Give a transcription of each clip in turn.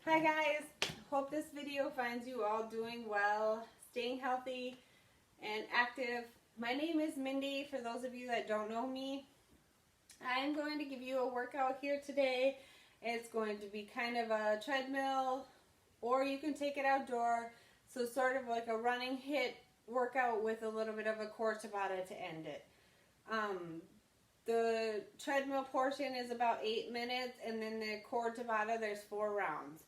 Hi guys, hope this video finds you all doing well, staying healthy and active. My name is Mindy, for those of you that don't know me. I'm going to give you a workout here today. It's going to be kind of a treadmill, or you can take it outdoor, so sort of like a running HIIT workout with a little bit of a core Tabata to end it. The treadmill portion is about 8 minutes, and then the core Tabata, there's 4 rounds.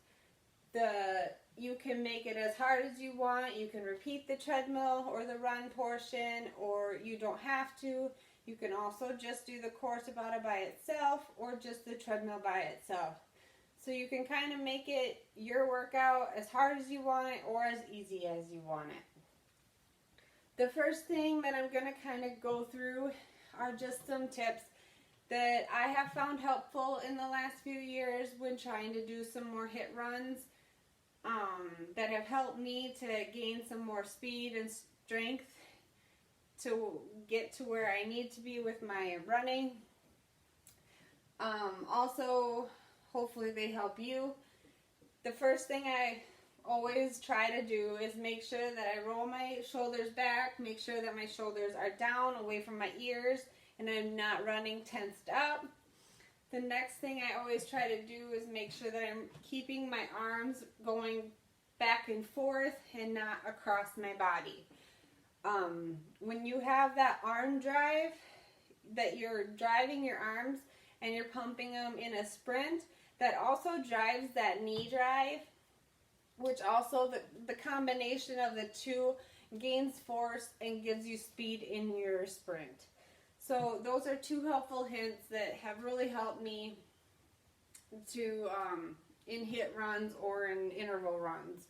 You can make it as hard as you want. You can repeat the treadmill or the run portion, or you don't have to. You can also just do the core Tabata by itself, or just the treadmill by itself. So you can kind of make it your workout as hard as you want it, or as easy as you want it. The first thing that I'm going to kind of go through are just some tips that I have found helpful in the last few years when trying to do some more HIIT runs. That have helped me to gain some more speed and strength to get to where I need to be with my running. Also, hopefully they help you. The first thing I always try to do is make sure that I roll my shoulders back, make sure that my shoulders are down away from my ears, and I'm not running tensed up. The next thing I always try to do is make sure that I'm keeping my arms going back and forth and not across my body. When you have that arm drive, that you're driving your arms and you're pumping them in a sprint, that also drives that knee drive, which also the combination of the two gains force and gives you speed in your sprint. So those are 2 helpful hints that have really helped me to in HIIT runs or in interval runs.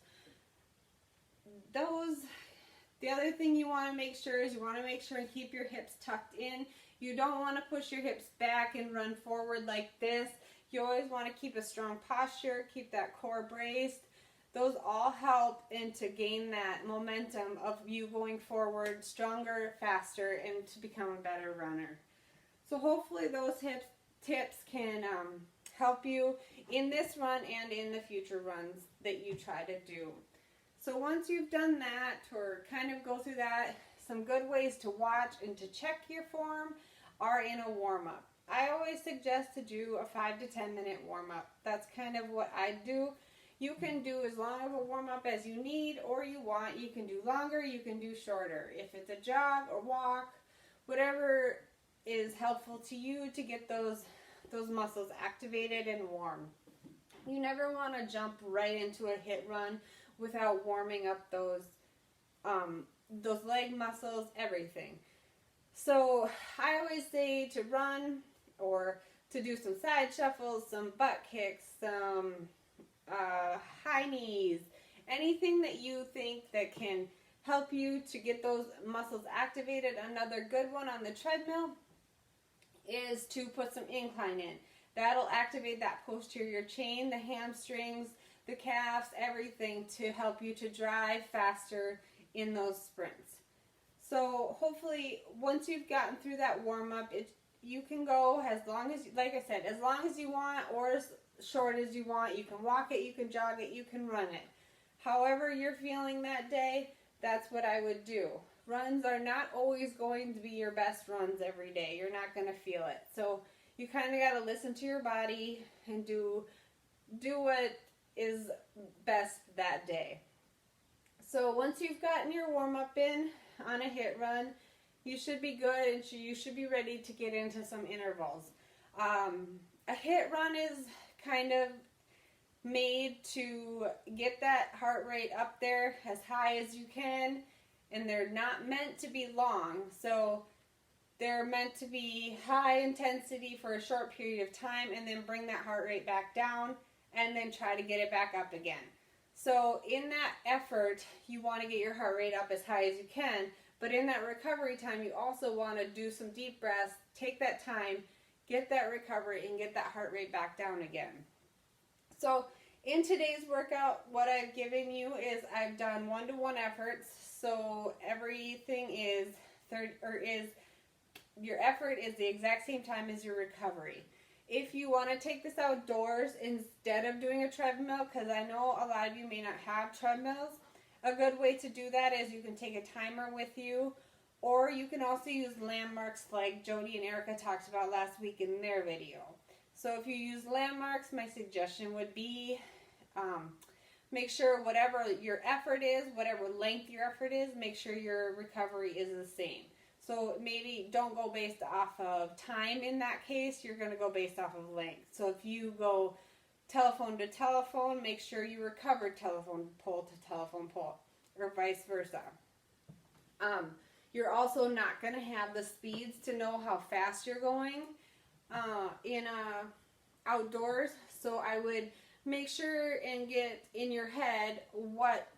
The other thing you want to make sure is you want to make sure and keep your hips tucked in. You don't want to push your hips back and run forward like this. You always want to keep a strong posture, keep that core braced. Those all help and to gain that momentum of you going forward stronger, faster, and to become a better runner. So hopefully those tips can help you in this run and in the future runs that you try to do. So once you've done that, or kind of go through that, some good ways to watch and to check your form are in a warm-up. I always suggest to do a 5 to 10 minute warm-up. That's kind of what I do. You can do as long of a warm-up as you need or you want. You can do longer, you can do shorter. If it's a jog or walk, whatever is helpful to you to get those muscles activated and warm. You never want to jump right into a HIIT run without warming up those leg muscles, everything. So I always say to run or to do some side shuffles, some butt kicks, some high knees, anything that you think that can help you to get those muscles activated. Another good one on the treadmill is to put some incline in. That'll activate that posterior chain, the hamstrings, the calves, everything to help you to drive faster in those sprints. So hopefully once you've gotten through that warm-up, you can go as long as, like I said, as long as you want or as short as you want. You can walk it, you can jog it, you can run it. However you're feeling that day, that's what I would do. Runs are not always going to be your best runs every day. You're not going to feel it. So you kind of got to listen to your body and do what is best that day. So once you've gotten your warm-up in on a HIIT run, you should be good and you should be ready to get into some intervals. A HIIT run is kind of made to get that heart rate up there as high as you can, and they're not meant to be long. So they're meant to be high intensity for a short period of time and then bring that heart rate back down and then try to get it back up again. So in that effort, you want to get your heart rate up as high as you can, but in that recovery time, you also want to do some deep breaths, take that time, get that recovery, and get that heart rate back down again. So in today's workout, what I've given you is I've done 1-to-1 efforts. So everything your effort is the exact same time as your recovery. If you want to take this outdoors instead of doing a treadmill, because I know a lot of you may not have treadmills, a good way to do that is you can take a timer with you, or you can also use landmarks like Jody and Erica talked about last week in their video. So if you use landmarks, my suggestion would be make sure whatever your effort is, whatever length your effort is, make sure your recovery is the same. So maybe don't go based off of time in that case, you're going to go based off of length. So if you go telephone to telephone, make sure you recover telephone pole to telephone pole, or vice versa. You're also not going to have the speeds to know how fast you're going outdoors. So I would make sure and get in your head what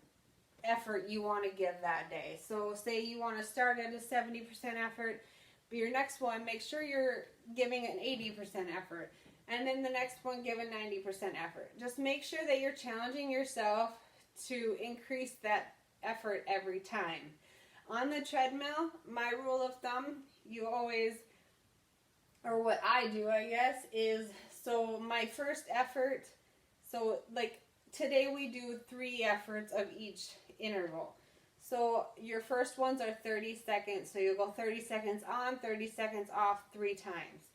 effort you want to give that day. So say you want to start at a 70% effort, but your next one, make sure you're giving an 80% effort. And then the next one, give a 90% effort. Just make sure that you're challenging yourself to increase that effort every time. On the treadmill, my rule of thumb, you always, or what I do, I guess, is, so my first effort, so like today we do 3 efforts of each interval. So your first ones are 30 seconds. So you'll go 30 seconds on, 30 seconds off 3 times.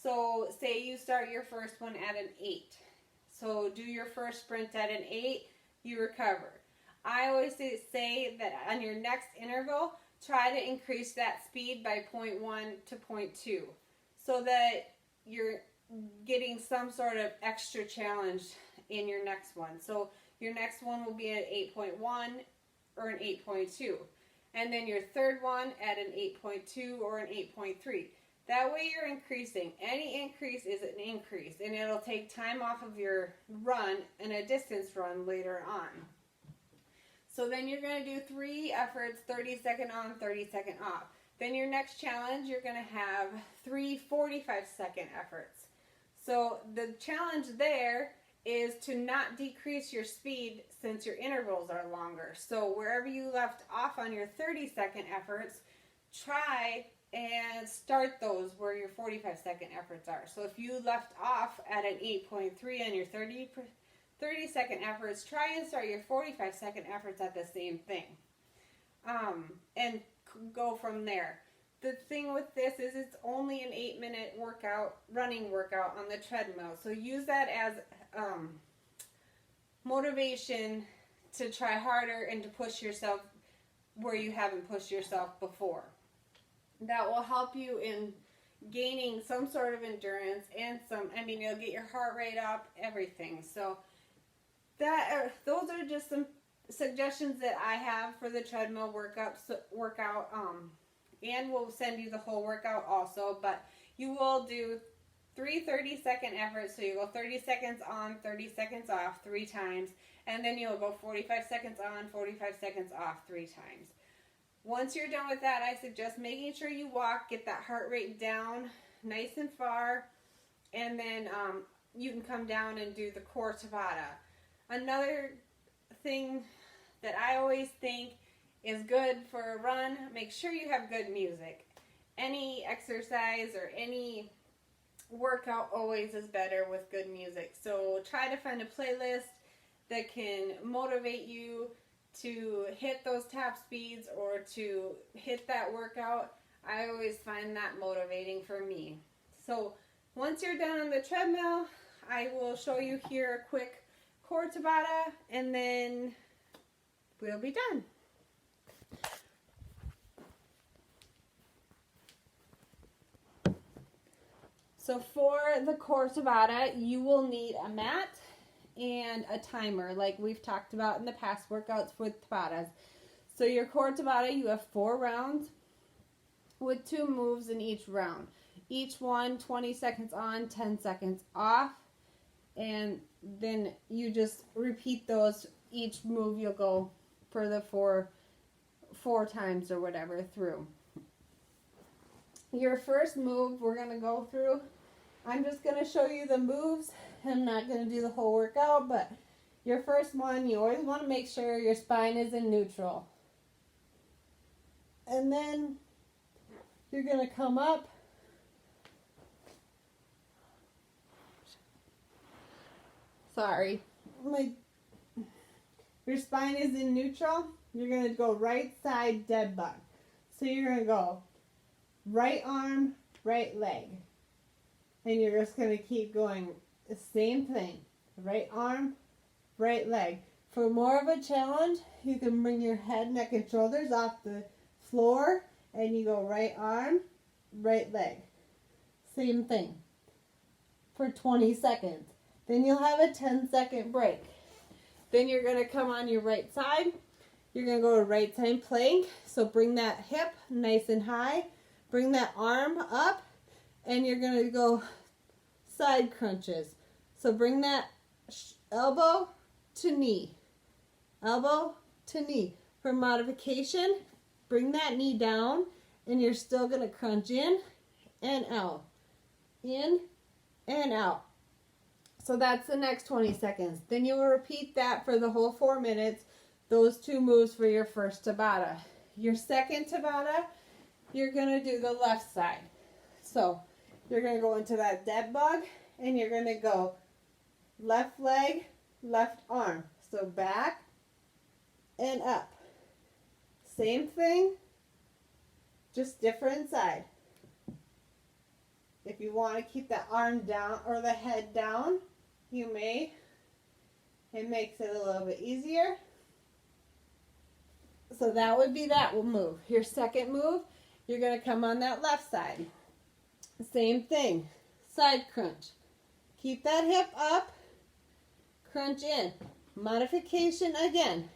So say you start your first one at an 8. So do your first sprint at an 8, you recover. I always say that on your next interval, try to increase that speed by 0.1 to 0.2 so that you're getting some sort of extra challenge in your next one. So your next one will be an 8.1 or an 8.2. And then your third one at an 8.2 or an 8.3. That way you're increasing. Any increase is an increase, and it'll take time off of your run and a distance run later on. So then you're going to do 3 efforts, 30 second on, 30 second off. Then your next challenge, you're going to have 3 45-second efforts. So the challenge there is to not decrease your speed since your intervals are longer. So wherever you left off on your 30-second efforts, try and start those where your 45-second efforts are. So if you left off at an 8.3 on your 30-second efforts, try and start your 45-second efforts at the same thing. And go from there. The thing with this is it's only an 8-minute workout, running workout on the treadmill. So use that as motivation to try harder and to push yourself where you haven't pushed yourself before. That will help you in gaining some sort of endurance and you'll get your heart rate up, everything. So those are just some suggestions that I have for the treadmill workout, and we'll send you the whole workout also, but you will do 3 30-second efforts, so you go 30 seconds on, 30 seconds off 3 times, and then you'll go 45 seconds on, 45 seconds off 3 times. Once you're done with that, I suggest making sure you walk, get that heart rate down nice and far, and then you can come down and do the core Tabata. Another thing that I always think is good for a run, make sure you have good music. Any exercise or any workout always is better with good music. So try to find a playlist that can motivate you to hit those top speeds or to hit that workout. I always find that motivating for me. So once you're done on the treadmill, I will show you here a quick core Tabata, and then we'll be done. So for the core Tabata, you will need a mat and a timer like we've talked about in the past workouts with Tabatas. So your core Tabata, you have 4 rounds with 2 moves in each round. Each one 20 seconds on, 10 seconds off, and then you just repeat those. Each move you'll go for the four times or whatever through. Your first move we're going to go through, I'm just going to show you the moves. I'm not going to do the whole workout, but your first one, you always want to make sure your spine is in neutral. And then you're going to come up Sorry. Your spine is in neutral. You're going to go right side dead bug. So you're going to go right arm, right leg. And you're just going to keep going the same thing. Right arm, right leg. For more of a challenge, you can bring your head, neck, and shoulders off the floor. And you go right arm, right leg. Same thing. For 20 seconds. Then you'll have a 10-second break. Then you're going to come on your right side. You're going to go to right side plank. So bring that hip nice and high. Bring that arm up. And you're going to go side crunches. So bring that elbow to knee. Elbow to knee. For modification, bring that knee down. And you're still going to crunch in and out. In and out. So that's the next 20 seconds. Then you will repeat that for the whole 4 minutes. Those 2 moves for your first Tabata. Your second Tabata, you're going to do the left side. So you're going to go into that dead bug and you're going to go left leg, left arm. So back and up. Same thing, just different side. If you want to keep the arm down or the head down, you may. It makes it a little bit easier. So that would be that move. Your second move, you're going to come on that left side. Same thing. Side crunch. Keep that hip up. Crunch in. Modification again.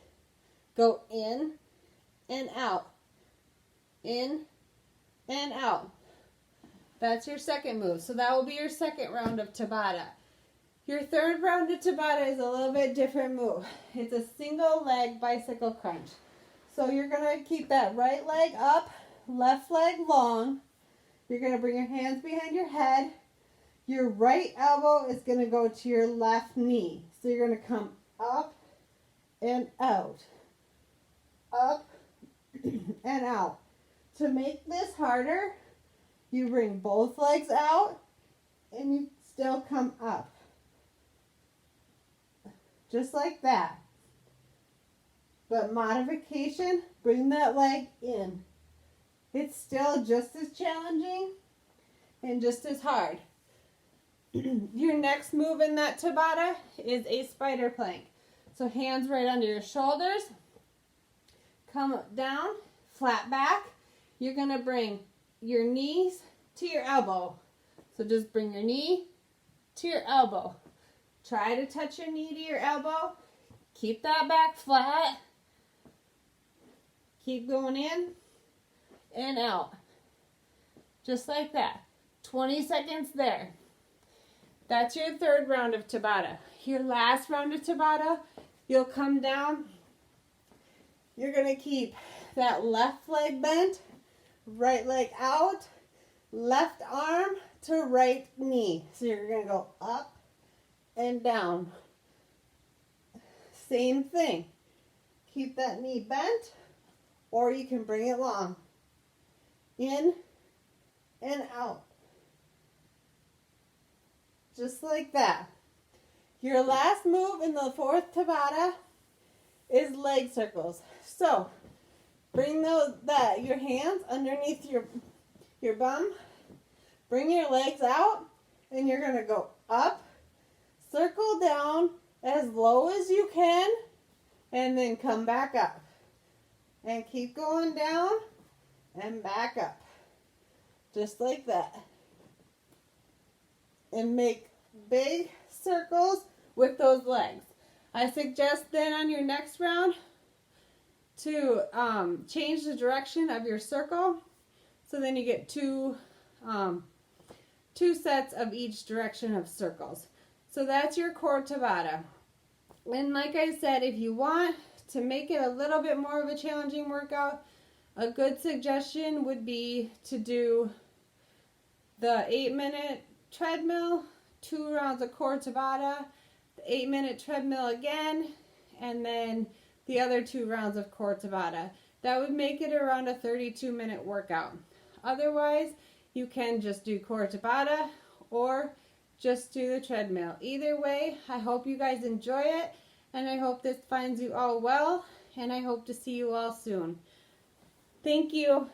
Go in and out. In and out. That's your second move. So that will be your second round of Tabata. Your third round of Tabata is a little bit different move. It's a single leg bicycle crunch. So you're going to keep that right leg up, left leg long. You're going to bring your hands behind your head. Your right elbow is going to go to your left knee. So you're going to come up and out. Up and out. To make this harder, you bring both legs out and you still come up. Just like that. But modification, bring that leg in. It's still just as challenging and just as hard. Your next move in that Tabata is a spider plank. So hands right under your shoulders. Come down, flat back. You're going to bring your knees to your elbow. So just bring your knee to your elbow. Try to touch your knee to your elbow. Keep that back flat. Keep going in and out. Just like that. 20 seconds there. That's your third round of Tabata. Your last round of Tabata, you'll come down. You're going to keep that left leg bent, right leg out, left arm to right knee. So you're going to go up and down. Same thing. Keep that knee bent, or you can bring it long. In and out. Just like that. Your last move in the fourth Tabata is leg circles. So bring your hands underneath your bum. Bring your legs out, and you're going to go up, circle down as low as you can, and then come back up. And keep going down and back up. Just like that. And make big circles with those legs. I suggest then on your next round to change the direction of your circle. So then you get two sets of each direction of circles. So that's your core Tabata. And like I said, if you want to make it a little bit more of a challenging workout, a good suggestion would be to do the 8-minute treadmill, 2 rounds of core Tabata, the 8-minute treadmill again, and then the other 2 rounds of core Tabata. That would make it around a 32-minute workout. Otherwise, you can just do core Tabata or just do the treadmill. Either way, I hope you guys enjoy it, and I hope this finds you all well, and I hope to see you all soon. Thank you.